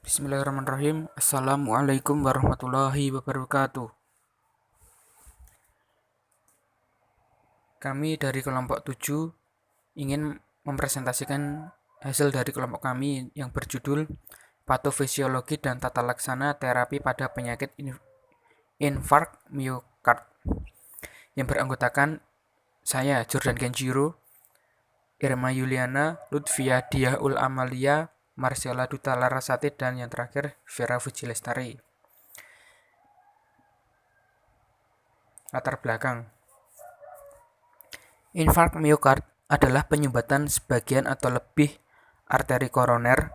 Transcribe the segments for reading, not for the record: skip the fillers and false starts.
Bismillahirrahmanirrahim. Assalamualaikum warahmatullahi wabarakatuh. Kami dari kelompok 7 ingin mempresentasikan hasil dari kelompok kami yang berjudul Patofisiologi dan Tata Laksana Terapi pada Penyakit Infark Miokard, yang beranggotakan saya, Jordan Kenjiro, Irma Yuliana, Lutfia Diahul Amalia, Marcella Duta Larasati, dan yang terakhir Vera Fujilestari. Latar belakang: infark miokard adalah penyumbatan sebagian atau lebih arteri koroner,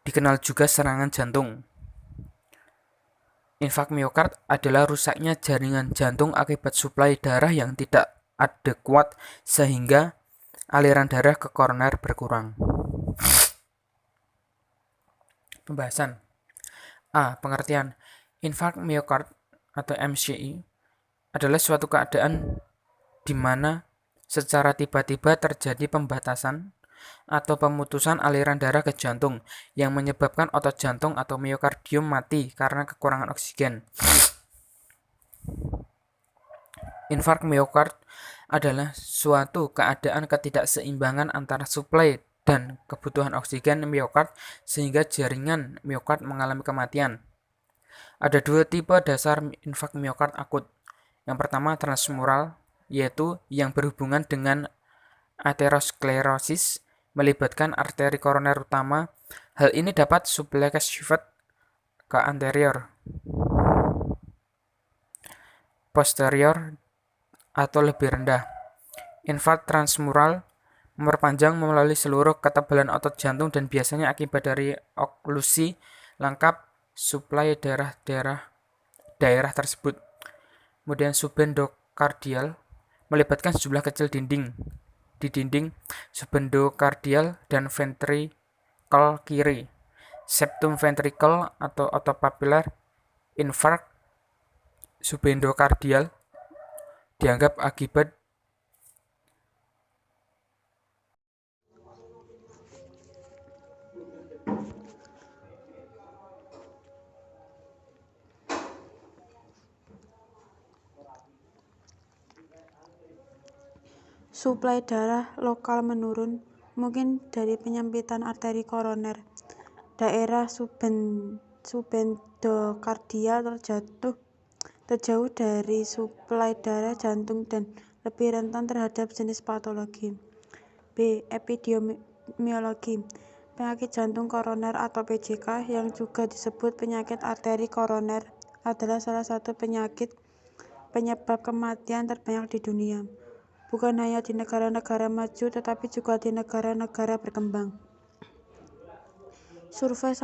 dikenal juga serangan jantung. Infark miokard adalah rusaknya jaringan jantung akibat suplai darah yang tidak adekuat sehingga aliran darah ke koroner berkurang. Pembahasan. A. Pengertian. Infark miokard atau MCI adalah suatu keadaan di mana secara tiba-tiba terjadi pembatasan atau pemutusan aliran darah ke jantung yang menyebabkan otot jantung atau miokardium mati karena kekurangan oksigen. Infark miokard adalah suatu keadaan ketidakseimbangan antara suplai dan kebutuhan oksigen miokard sehingga jaringan miokard mengalami kematian. Ada dua tipe dasar infark miokard akut. Yang pertama transmural, yaitu yang berhubungan dengan aterosklerosis, melibatkan arteri koroner utama. Hal ini dapat subluxate ke anterior, posterior, atau lebih rendah. Infark transmural memperpanjang melalui seluruh ketebalan otot jantung dan biasanya akibat dari oklusi lengkap suplai daerah tersebut. Kemudian subendokardial melibatkan sejumlah kecil dinding di dinding subendokardial dan ventrikel kiri. Septum ventricle atau otot papilar. Infark subendokardial dianggap akibat suplai darah lokal menurun, mungkin dari penyempitan arteri koroner. Daerah subendokardial terjauh dari suplai darah jantung dan lebih rentan terhadap jenis patologi. B. Epidemiologi. Penyakit jantung koroner atau PJK yang juga disebut penyakit arteri koroner adalah salah satu penyebab kematian terbanyak di dunia, bukan hanya di negara-negara maju tetapi juga di negara-negara berkembang. Survei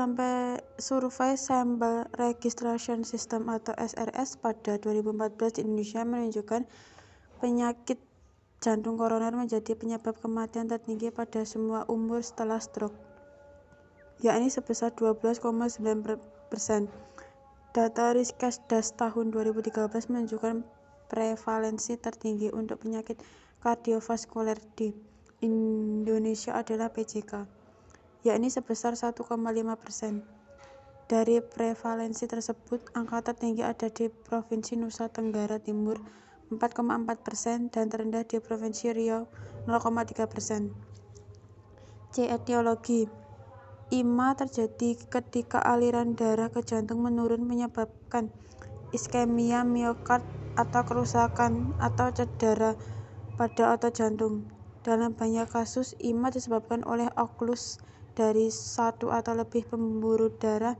Sample Registration System atau SRS pada 2014 di Indonesia menunjukkan penyakit jantung koroner menjadi penyebab kematian tertinggi pada semua umur setelah stroke, yakni sebesar 12,9%. Data Riskesdas tahun 2013 menunjukkan prevalensi tertinggi untuk penyakit kardiovaskuler di Indonesia adalah PJK, yakni sebesar 1,5%. Dari prevalensi tersebut, angka tertinggi ada di Provinsi Nusa Tenggara Timur 4,4% dan terendah di Provinsi Riau 0,3%. C. Etiologi. IMA terjadi ketika aliran darah ke jantung menurun menyebabkan iskemia miokard atau kerusakan atau cedera pada otot jantung. Dalam banyak kasus, IMA disebabkan oleh oklus dari satu atau lebih pembuluh darah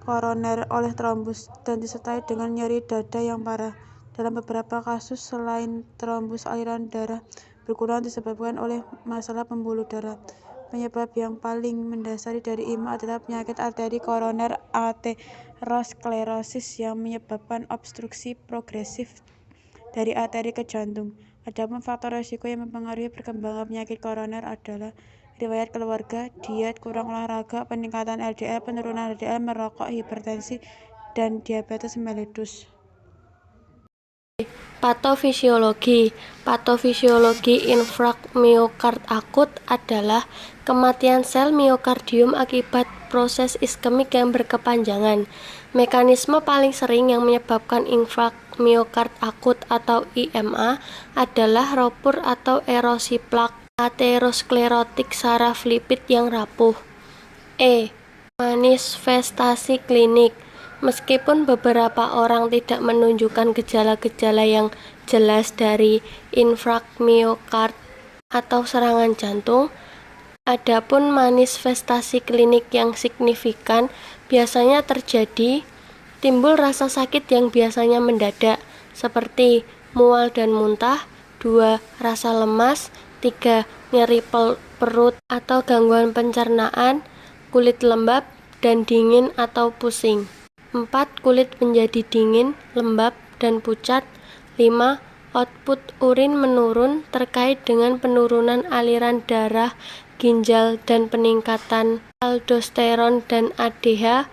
koroner oleh trombus dan disertai dengan nyeri dada yang parah. Dalam beberapa kasus, selain trombus, aliran darah berkurang disebabkan oleh masalah pembuluh darah. Penyebab yang paling mendasari dari IMA adalah penyakit arteri koroner aterosklerosis yang menyebabkan obstruksi progresif dari arteri ke jantung. Adapun faktor risiko yang mempengaruhi perkembangan penyakit koroner adalah riwayat keluarga, diet, kurang olahraga, peningkatan LDL, penurunan LDL, merokok, hipertensi, dan diabetes mellitus. Patofisiologi. Patofisiologi infark miokard akut adalah kematian sel miokardium akibat proses iskemik yang berkepanjangan. Mekanisme paling sering yang menyebabkan infark miokard akut atau IMA adalah robur atau erosi plak aterosklerotik saraf lipid yang rapuh. Manifestasi klinik. Meskipun beberapa orang tidak menunjukkan gejala-gejala yang jelas dari infark miokard atau serangan jantung, adapun manifestasi klinik yang signifikan biasanya terjadi timbul rasa sakit yang biasanya mendadak, seperti mual dan muntah, 2. Rasa lemas, 3. Nyeri perut atau gangguan pencernaan, kulit lembab dan dingin atau pusing. 4. Kulit menjadi dingin, lembab, dan pucat. 5. Output urin menurun terkait dengan penurunan aliran darah, ginjal, dan peningkatan aldosteron dan ADH.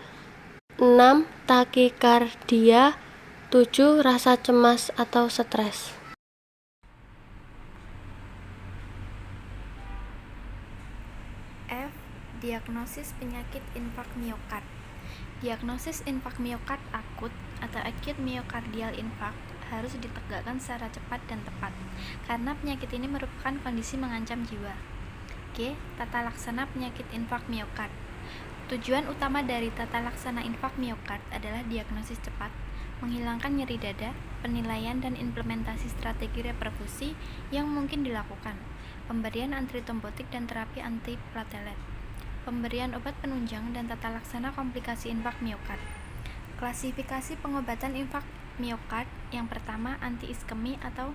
6. Takikardia. 7. Rasa cemas atau stres. F. Diagnosis penyakit infark miokard. Diagnosis infark miokard akut atau acute myocardial infarct harus ditegakkan secara cepat dan tepat, karena penyakit ini merupakan kondisi mengancam jiwa. G. Tata laksana penyakit infark miokard. Tujuan utama dari tata laksana infark miokard adalah diagnosis cepat, menghilangkan nyeri dada, penilaian dan implementasi strategi reperfusi yang mungkin dilakukan, pemberian antitrombotik dan terapi antiplatelet, pemberian obat penunjang dan tata laksana komplikasi infark miokard. Klasifikasi pengobatan infark miokard. Yang pertama, anti-iskemi atau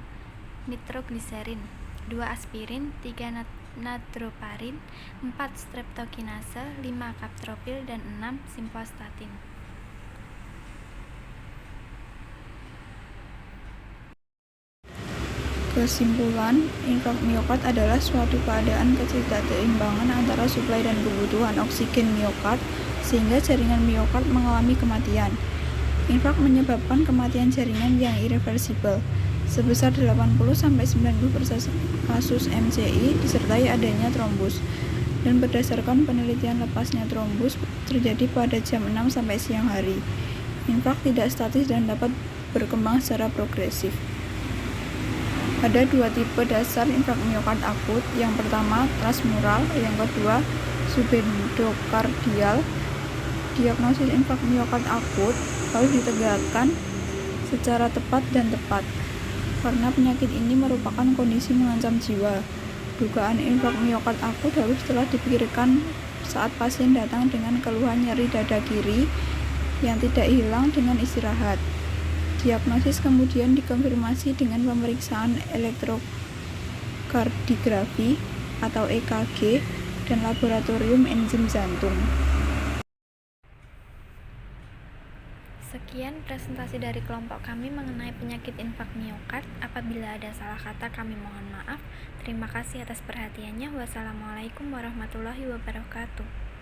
nitrogliserin, 2 aspirin, 3 nadroparin, 4 streptokinase, 5 kaptropil, dan 6 simvastatin. Kesimpulan, infark miokard adalah suatu keadaan ketidakseimbangan antara suplai dan kebutuhan oksigen miokard sehingga jaringan miokard mengalami kematian. Infark menyebabkan kematian jaringan yang irreversibel. Sebesar 80-90% kasus MCI disertai adanya trombus. Dan berdasarkan penelitian lepasnya trombus terjadi pada jam 6 sampai siang hari. Infark tidak statis dan dapat berkembang secara progresif. Ada 2 tipe dasar infark miokard akut. Yang pertama, transmural, yang kedua, subendokardial. Diagnosis infark miokard akut harus ditegakkan secara tepat dan tepat, karena penyakit ini merupakan kondisi mengancam jiwa. Dugaan infark miokard akut harus telah dipikirkan saat pasien datang dengan keluhan nyeri dada kiri yang tidak hilang dengan istirahat. Diagnosis kemudian dikonfirmasi dengan pemeriksaan elektrokardiografi atau EKG dan laboratorium enzim jantung. Sekian presentasi dari kelompok kami mengenai penyakit infark miokard. Apabila ada salah kata, kami mohon maaf. Terima kasih atas perhatiannya. Wassalamualaikum warahmatullahi wabarakatuh.